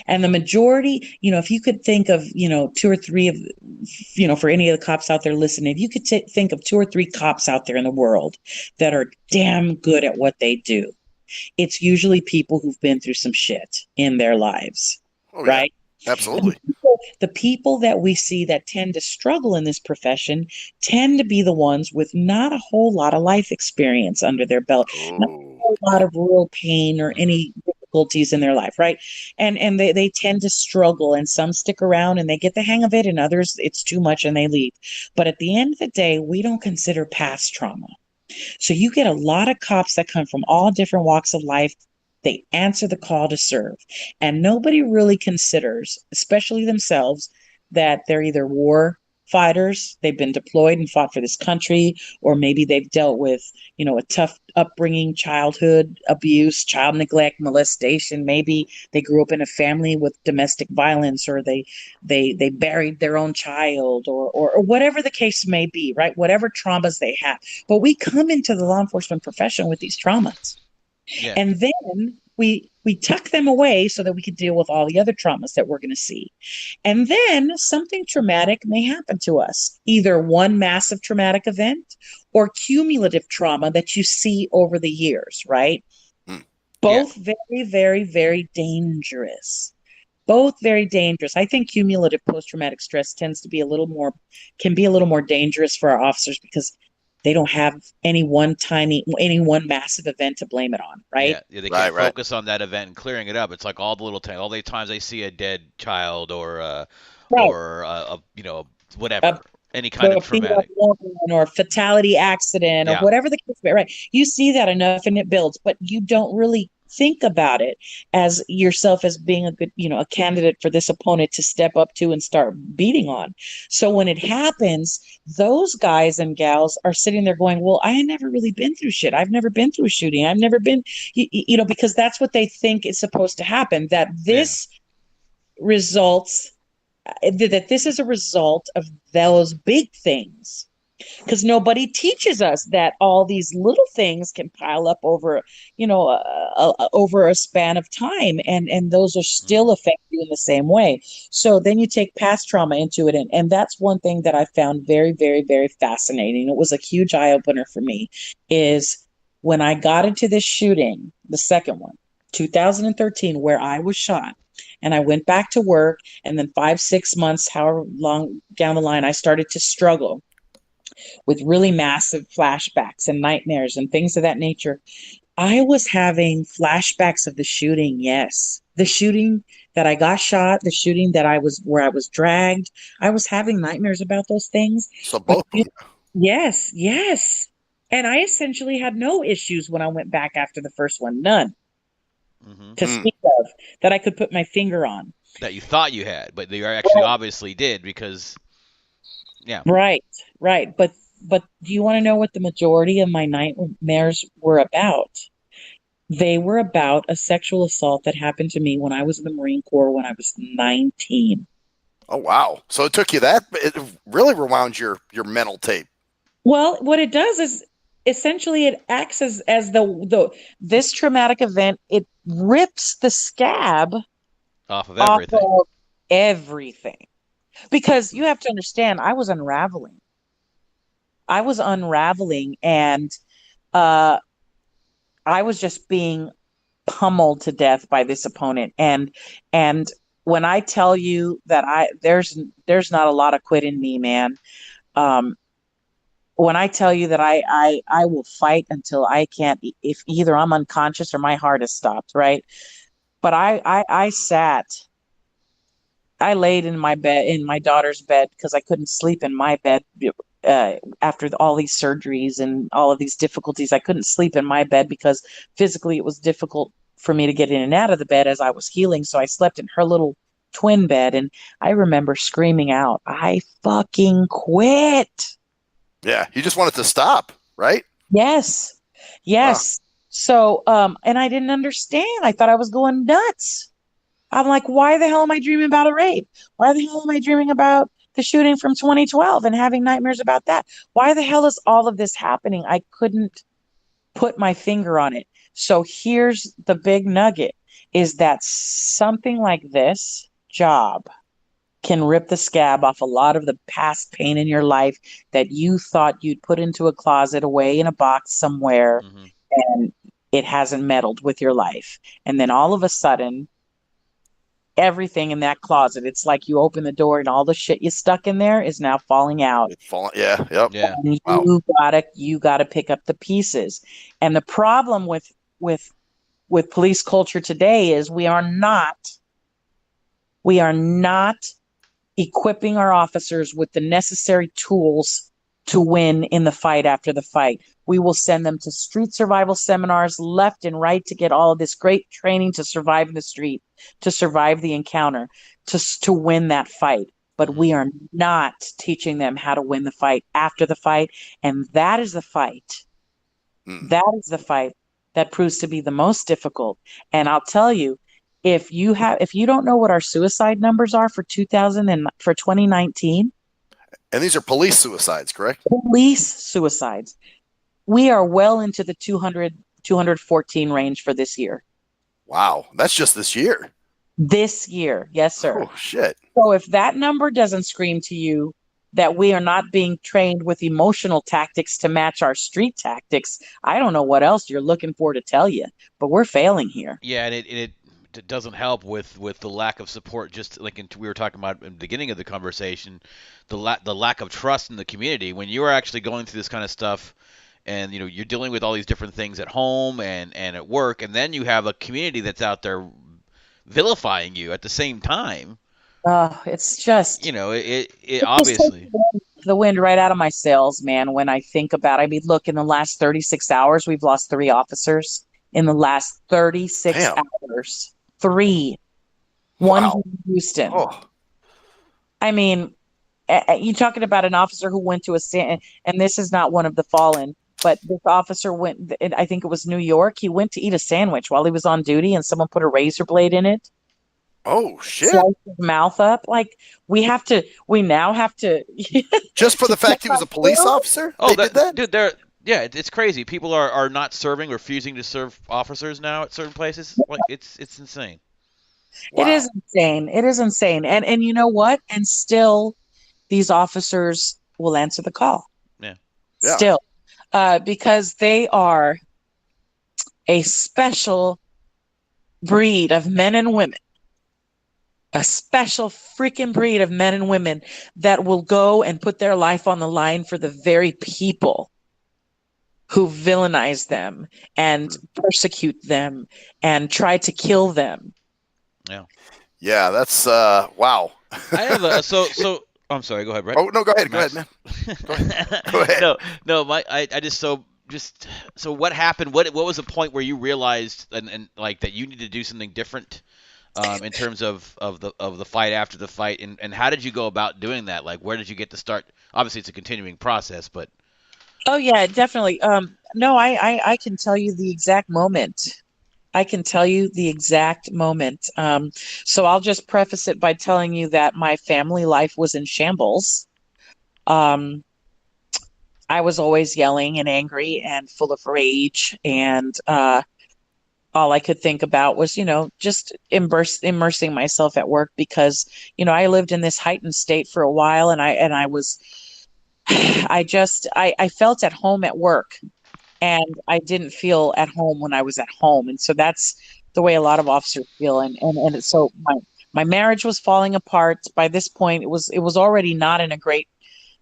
and the majority, if you could think of, 2 or 3 of, for any of the cops out there listening, if you could think of 2 or 3 cops out there in the world that are damn good at what they do, it's usually people who've been through some shit in their lives, right? Absolutely. The people that we see that tend to struggle in this profession tend to be the ones with not a whole lot of life experience under their belt, not a whole lot of real pain or any difficulties in their life, right? And they tend to struggle, and some stick around and they get the hang of it, and others it's too much and they leave. But at the end of the day, we don't consider past trauma. So you get a lot of cops that come from all different walks of life. They answer the call to serve, and nobody really considers, especially themselves, that they're either war fighters. They've been deployed and fought for this country, or maybe they've dealt with, a tough upbringing, childhood abuse, child neglect, molestation. Maybe they grew up in a family with domestic violence, or they buried their own child, or whatever the case may be, right? Whatever traumas they have. But we come into the law enforcement profession with these traumas. Yeah. And then we tuck them away so that we can deal with all the other traumas that we're going to see. And then something traumatic may happen to us, either one massive traumatic event or cumulative trauma that you see over the years, right? Both very, very, very dangerous. Both very dangerous. I think cumulative post-traumatic stress can be a little more dangerous for our officers because they don't have any one massive event to blame it on, right? Yeah, they can't focus on that event and clearing it up. It's like all the times they see a dead child or whatever, any kind of traumatic or fatality accident or whatever the case may be, right? You see that enough and it builds, but you don't really think about it as yourself as being a good, a candidate for this opponent to step up to and start beating on. So when it happens, those guys and gals are sitting there going, well, I had never really been through shit. I've never been through a shooting. I've never been, because that's what they think is supposed to happen, that this results, that this is a result of those big things. Because nobody teaches us that all these little things can pile up over, over a span of time, and those are still affect you in the same way. So then you take past trauma into it, and that's one thing that I found very, very, very fascinating. It was a huge eye opener for me. Is when I got into this shooting, the second one, 2013, where I was shot. And I went back to work, and then 5-6 months, however long down the line, I started to struggle with really massive flashbacks and nightmares and things of that nature. I was having flashbacks of the shooting. Yes. The shooting that I got shot, the shooting where I was dragged. I was having nightmares about those things. So both. Yes. Yes. And I essentially had no issues when I went back after the first one. None. To speak of that I could put my finger on. That you thought you had, but you actually obviously did because, Right. But do you want to know what the majority of my nightmares were about? They were about a sexual assault that happened to me when I was in the Marine Corps when I was 19. Oh, wow. So it took you it really rewound your mental tape. Well, what it does is essentially it acts as this traumatic event. It rips the scab off of everything. Because you have to understand, I was unraveling, and I was just being pummeled to death by this opponent. And when I tell you that there's not a lot of quit in me, man. When I tell you that I will fight until I can't, if either I'm unconscious or my heart has stopped, right? But I laid in my bed, in my daughter's bed, because I couldn't sleep in my bed after all these surgeries and all of these difficulties. I couldn't sleep in my bed because physically it was difficult for me to get in and out of the bed as I was healing. So I slept in her little twin bed. And I remember screaming out, I fucking quit. Yeah. You just wanted to stop, right? Yes. Wow. So, and I didn't understand. I thought I was going nuts. I'm like, why the hell am I dreaming about a rape? Why the hell am I dreaming about the shooting from 2012 and having nightmares about that? Why the hell is all of this happening? I couldn't put my finger on it. So here's the big nugget, is that something like this job can rip the scab off a lot of the past pain in your life that you thought you'd put into a closet away in a box somewhere, and it hasn't meddled with your life. And then all of a sudden, everything in that closet, it's like you open the door and all the shit you stuck in there is now falling out. Yeah. Yep. Yeah. And you gotta pick up the pieces. And the problem with police culture today is we are not equipping our officers with the necessary tools to win in the fight after the fight. We will send them to street survival seminars left and right to get all of this great training to survive in the street, to survive the encounter, to win that fight. but we are not teaching them how to win the fight after the fight. And that is the fight. That is the fight that proves to be the most difficult. And I'll tell you, if you don't know what our suicide numbers are for 2019, and these are police suicides, correct? Police suicides, we are well into the 214 range for this year. Wow, that's just this year. This year, yes, sir. Oh shit! So if that number doesn't scream to you that we are not being trained with emotional tactics to match our street tactics, I don't know what else you're looking for to tell you, but we're failing here. Yeah, and it doesn't help with the lack of support. Just like we were talking about in the beginning of the conversation, the lack of trust in the community. When you're actually going through this kind of stuff, and you're dealing with all these different things at home and at work, and then you have a community that's out there vilifying you at the same time. It's just it obviously the wind right out of my sails, man. When I think about, look, in the last 36 hours, we've lost 3 officers. In the last 36 hours, 3. One in Houston. Oh. I mean, you're talking about an officer who went to and this is not one of the fallen, but this officer went, I think it was New York. He went to eat a sandwich while he was on duty, and someone put a razor blade in it. Oh shit! Sliced his mouth up. Like we now have to. Just for the fact he was a police officer? Oh, they did that? Dude, it's crazy. People are not serving, refusing to serve officers now at certain places. Like it's insane. Wow. It is insane. It is insane. And you know what? And still, these officers will answer the call. Yeah. Still, because they are a special breed of men and women. A special freaking breed of men and women that will go and put their life on the line for the very people who villainize them and persecute them and try to kill them. Yeah. Yeah, that's wow. I have a so I'm sorry, go ahead, Brett. Oh no, go ahead, man. Go ahead. No, I just so what happened? What was the point where you realized and like that you need to do something different? In terms of the fight after the fight, and how did you go about doing that? Like, where did you get to start? Obviously, it's a continuing process, but oh yeah, definitely. No, I can tell you the exact moment. So I'll just preface it by telling you that my family life was in shambles. I was always yelling and angry and full of rage, and all I could think about was, just immersing myself at work because, I lived in this heightened state for a while, and I felt at home at work, and I didn't feel at home when I was at home. And so that's the way a lot of officers feel. And so my marriage was falling apart. By this point, it was already not in a great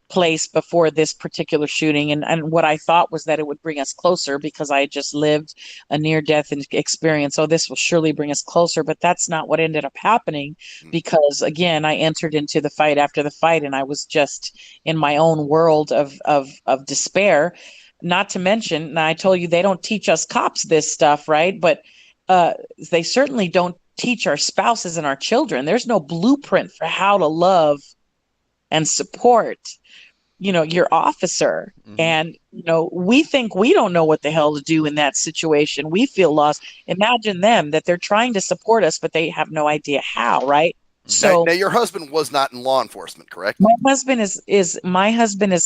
place before this particular shooting, and what I thought was that it would bring us closer because I had just lived a near-death experience. So this will surely bring us closer, but that's not what ended up happening, because again, I entered into the fight after the fight, and I was just in my own world of despair. Not to mention, and I told you they don't teach us cops this stuff, right? But they certainly don't teach our spouses and our children. There's no blueprint for how to love and support your officer. And we think we don't know what the hell to do in that situation. We feel lost. Imagine them, that they're trying to support us, but they have no idea how, right? So now your husband was not in law enforcement, correct? My husband is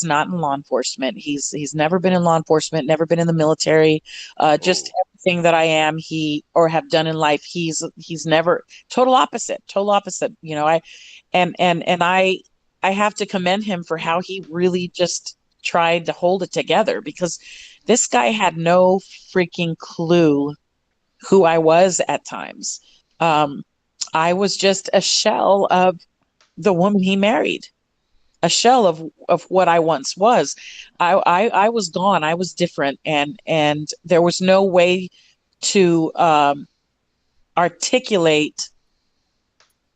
not in law enforcement. He's never been in law enforcement, never been in the military. Just everything that I am, or have done in life, he's never. Total opposite. I have to commend him for how he really just tried to hold it together, because this guy had no freaking clue who I was at times. I was just a shell of the woman he married, a shell of what I once was. I was gone. I was different. And there was no way to articulate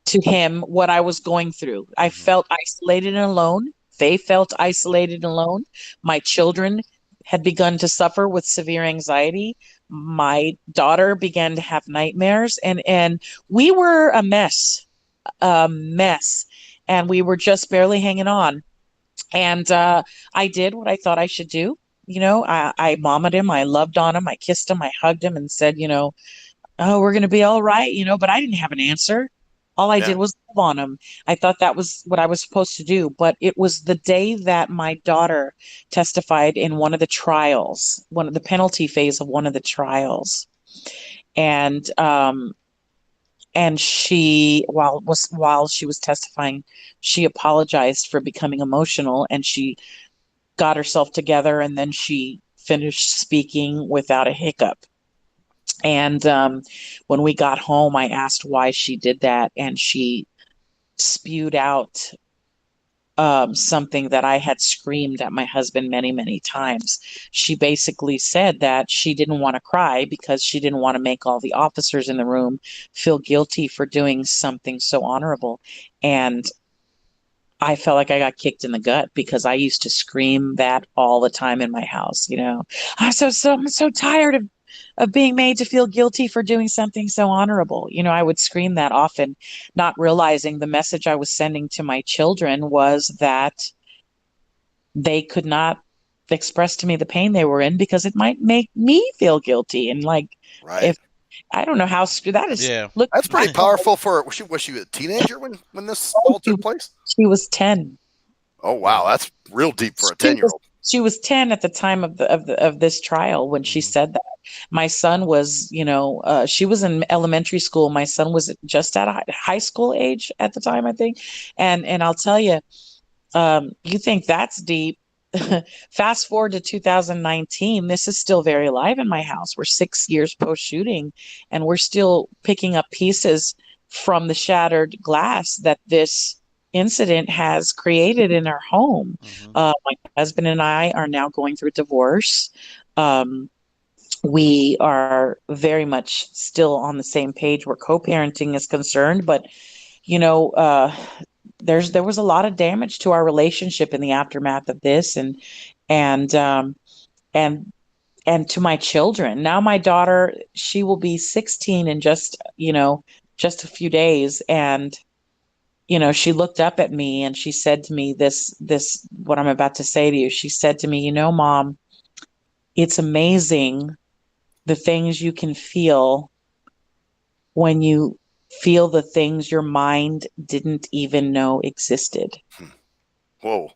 to him what I was going through. I felt isolated and alone. They felt isolated and alone. My children had begun to suffer with severe anxiety. My daughter began to have nightmares, and we were a mess. and we were just barely hanging on. And I did what I thought I should do. I mamaed him, I loved on him, I kissed him, I hugged him, and said, oh, we're going to be all right, but I didn't have an answer. All I did was love on him. I thought that was what I was supposed to do. But it was the day that my daughter testified in one of the trials, one of the penalty phase of one of the trials. And she, while she was testifying, she apologized for becoming emotional, and she got herself together, and then she finished speaking without a hiccup. And when we got home, I asked why she did that, and she spewed out something that I had screamed at my husband many, many times. She basically said that she didn't want to cry because she didn't want to make all the officers in the room feel guilty for doing something so honorable. And I felt like I got kicked in the gut because I used to scream that all the time in my house. I'm so tired of being made to feel guilty for doing something so honorable. I would scream that often, not realizing the message I was sending to my children was that they could not express to me the pain they were in because it might make me feel guilty. And if I don't know how that is. Yeah. That's pretty powerful for, was she a teenager when this all took place? She was 10. Oh, wow. That's real deep for a 10-year-old. She was 10 at the time of this trial when she said that. My son was, she was in elementary school. My son was just at high school age at the time, I think. And I'll tell you, you think that's deep. Fast forward to 2019, this is still very alive in my house. We're 6 years post shooting, and we're still picking up pieces from the shattered glass that this incident has created in our home. My husband and I are now going through a divorce. We are very much still on the same page where co-parenting is concerned, but there was a lot of damage to our relationship in the aftermath of this, and to my children. Now my daughter, she will be 16 in just a few days, and she looked up at me and she said to me this what I'm about to say to you. She said to me, Mom, it's amazing the things you can feel when you feel the things your mind didn't even know existed. Whoa.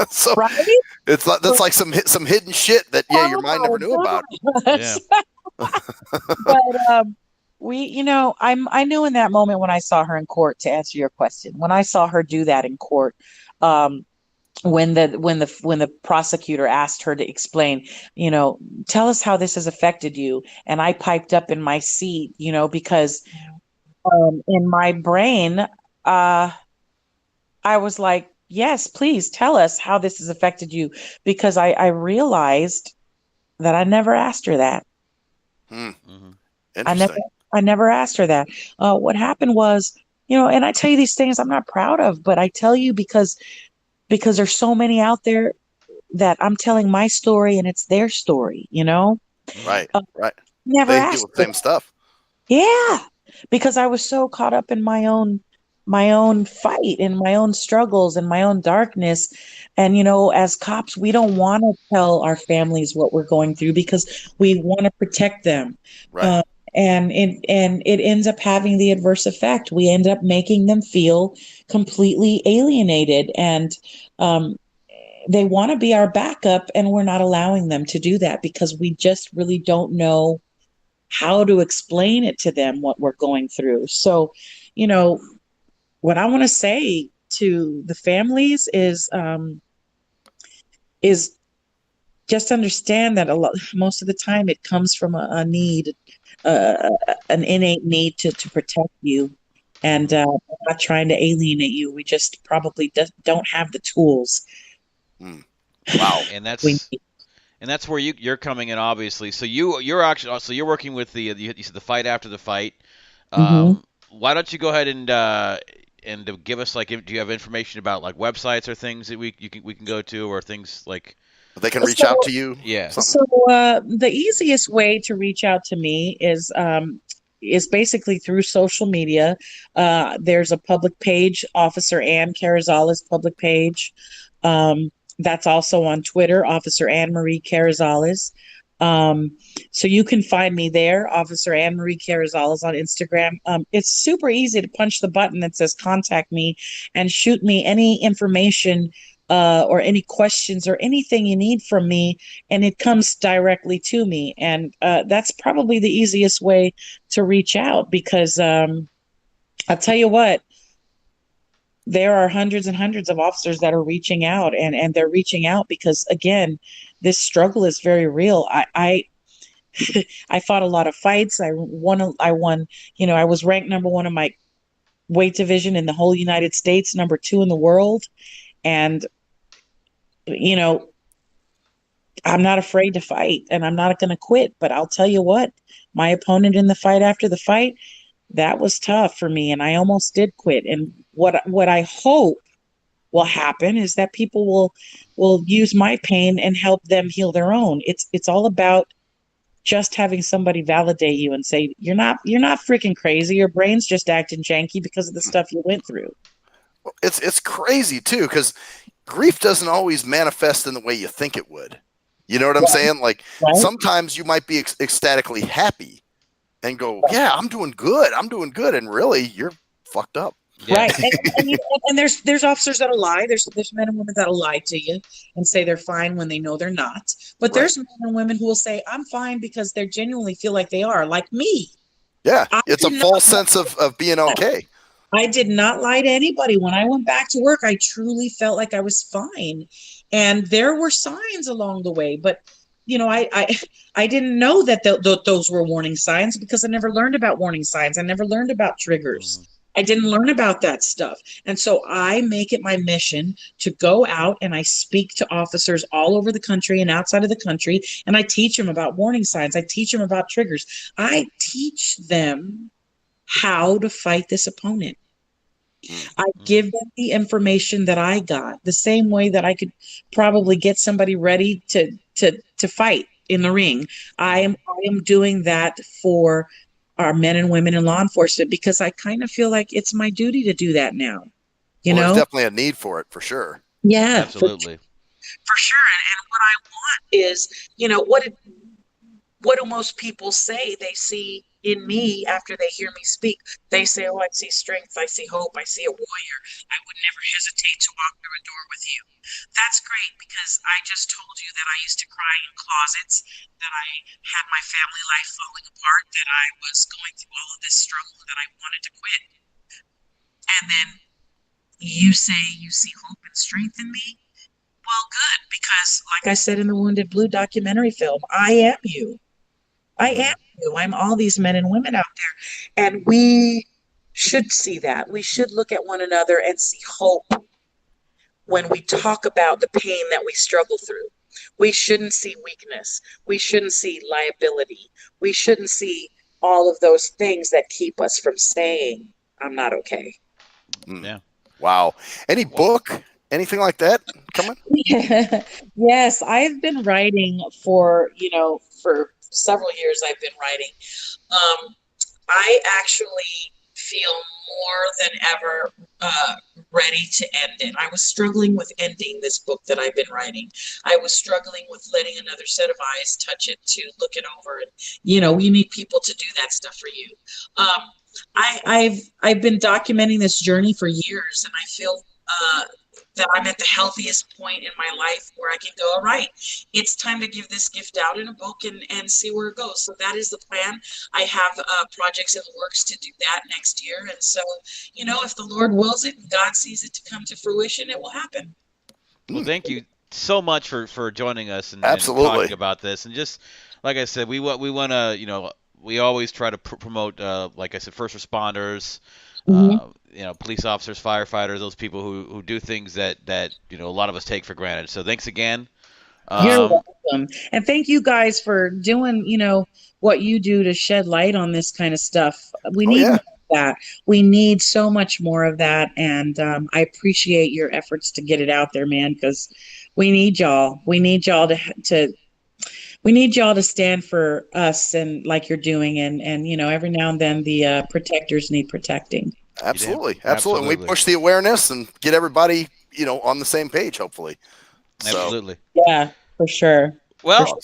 So right? That's like some hidden shit that your mind never knew about. Yeah. But I knew in that moment when I saw her in court, to answer your question, when I saw her do that in court, when the prosecutor asked her to explain, tell us how this has affected you, and I piped up in my seat, because in my brain, I was like, yes, please tell us how this has affected you, because I realized that I never asked her that. Interesting. I never asked her that. What happened was, and I tell you these things I'm not proud of, but I tell you because there's so many out there that I'm telling my story and it's their story, Right. Never they asked deal with the same stuff. Yeah, because I was so caught up in my own fight and my own struggles and my own darkness. And, as cops, we don't want to tell our families what we're going through because we want to protect them. Right. And it ends up having the adverse effect. We end up making them feel completely alienated, and they want to be our backup, and we're not allowing them to do that because we just really don't know how to explain it to them what we're going through. So, what I want to say to the families is just understand that most of the time it comes from a need, an innate need to protect you, and we're not trying to alienate you. We just probably don't have the tools. Wow. And that's where you're coming in, obviously. So you're actually you're working with you said the fight after the fight. Why don't you go ahead and give us, do you have information about websites or things that we can go to, or things like they can reach out to you? Yeah. So the easiest way to reach out to me is is basically through social media. There's a public page, Officer Ann Carrizales public page. That's also on Twitter, Officer Anne Marie Carrizales. So you can find me there, Officer Anne Marie Carrizales on Instagram. It's super easy to punch the button that says contact me and shoot me any information or any questions or anything you need from me, and it comes directly to me. And that's probably the easiest way to reach out, because I'll tell you what, there are hundreds and hundreds of officers that are reaching out, and they're reaching out because, again, this struggle is very real. I I fought a lot of fights. I won, I was ranked number one in my weight division in the whole United States, number two in the world. And, I'm not afraid to fight, and I'm not going to quit. But I'll tell you what, my opponent in the fight after the fight, that was tough for me, and I almost did quit. And what I hope will happen is that people will use my pain and help them heal their own. It's all about just having somebody validate you and say, you're not freaking crazy. Your brain's just acting janky because of the stuff you went through. Well, it's crazy too, because grief doesn't always manifest in the way you think it would. You know what I'm saying? Like, sometimes you might be ecstatically happy and go, yeah, I'm doing good. And really, you're fucked up. Yeah. Right. And there's officers that'll lie. There's men and women that'll lie to you and say they're fine when they know they're not. But there's men and women who will say, I'm fine, because they genuinely feel like they are, like me. Yeah. It's a false sense of being okay. I did not lie to anybody. When I went back to work, I truly felt like I was fine. And there were signs along the way, but I didn't know that those were warning signs, because I never learned about warning signs. I never learned about triggers. I didn't learn about that stuff. And so I make it my mission to go out and I speak to officers all over the country and outside of the country, and I teach them about warning signs. I teach them about triggers. I teach them how to fight this opponent. I give them the information that I got, the same way that I could probably get somebody ready to fight in the ring. I am doing that for our men and women in law enforcement, because I kind of feel like it's my duty to do that now. There's definitely a need for it, for sure. Yeah, absolutely. For sure. And what I want is, what do most people say they see in me after they hear me speak? They say, oh, I see strength, I see hope, I see a warrior. I would never hesitate to walk through a door with you. That's great, because I just told you that I used to cry in closets, that I had my family life falling apart, that I was going through all of this struggle, that I wanted to quit. And then you say you see hope and strength in me? Well, good, because like I said in the Wounded Blue documentary film, I am you. I am you. I'm all these men and women out there. And we should see that. We should look at one another and see hope when we talk about the pain that we struggle through. We shouldn't see weakness. We shouldn't see liability. We shouldn't see all of those things that keep us from saying, I'm not okay. Yeah. Wow. Any book, anything like that coming? Yes, I've been writing for several years. I've been writing. I actually feel more than ever ready to end it. I was struggling with ending this book that I've been writing. I was struggling with letting another set of eyes touch it, to look it over. And, you need people to do that stuff for you. I've been documenting this journey for years, and I feel that I'm at the healthiest point in my life where I can go, all right, it's time to give this gift out in a book and see where it goes. So that is the plan. I have projects in the works to do that next year. And so, if the Lord wills it and God sees it to come to fruition, it will happen. Well, thank you so much for joining us and Absolutely. talking about this. And just like I said, we want to, we always try to promote, like I said, first responders, police officers, firefighters, those people who do things that a lot of us take for granted. So thanks again. You're welcome. And thank you guys for doing, what you do to shed light on this kind of stuff. We need more of that. We need so much more of that. And I appreciate your efforts to get it out there, man, because we need y'all. We need y'all to we need y'all to stand for us and like you're doing, and every now and then the protectors need protecting. Absolutely. And we push the awareness and get everybody, on the same page, hopefully. Absolutely. Yeah, for sure. Well,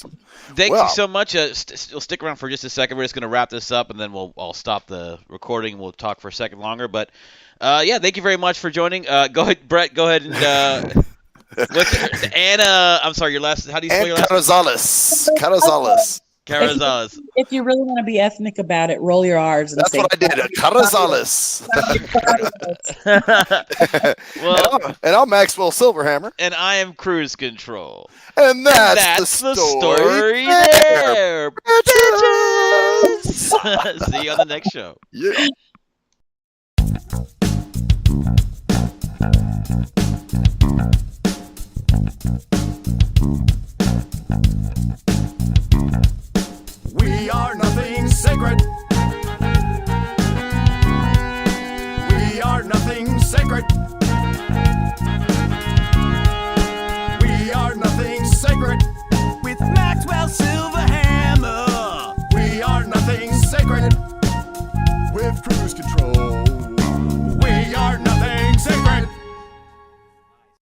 thank you so much. We'll stick around for just a second. We're just going to wrap this up, and then I'll stop the recording. We'll talk for a second longer. But, thank you very much for joining. Go ahead, Brett. Go ahead and Anna. I'm sorry, your last. How do you spell your last name? Carrizales. If you really want to be ethnic about it, roll your R's. And That's what I did. Carrizales. And I'm Maxwell Silverhammer. And I am Cruise Control. And that's the story there. Bitches. See you on the next show. Yeah. We are nothing sacred. We are nothing sacred. We are nothing sacred. With Maxwell Silverhammer. We are nothing sacred. With Cruise Control.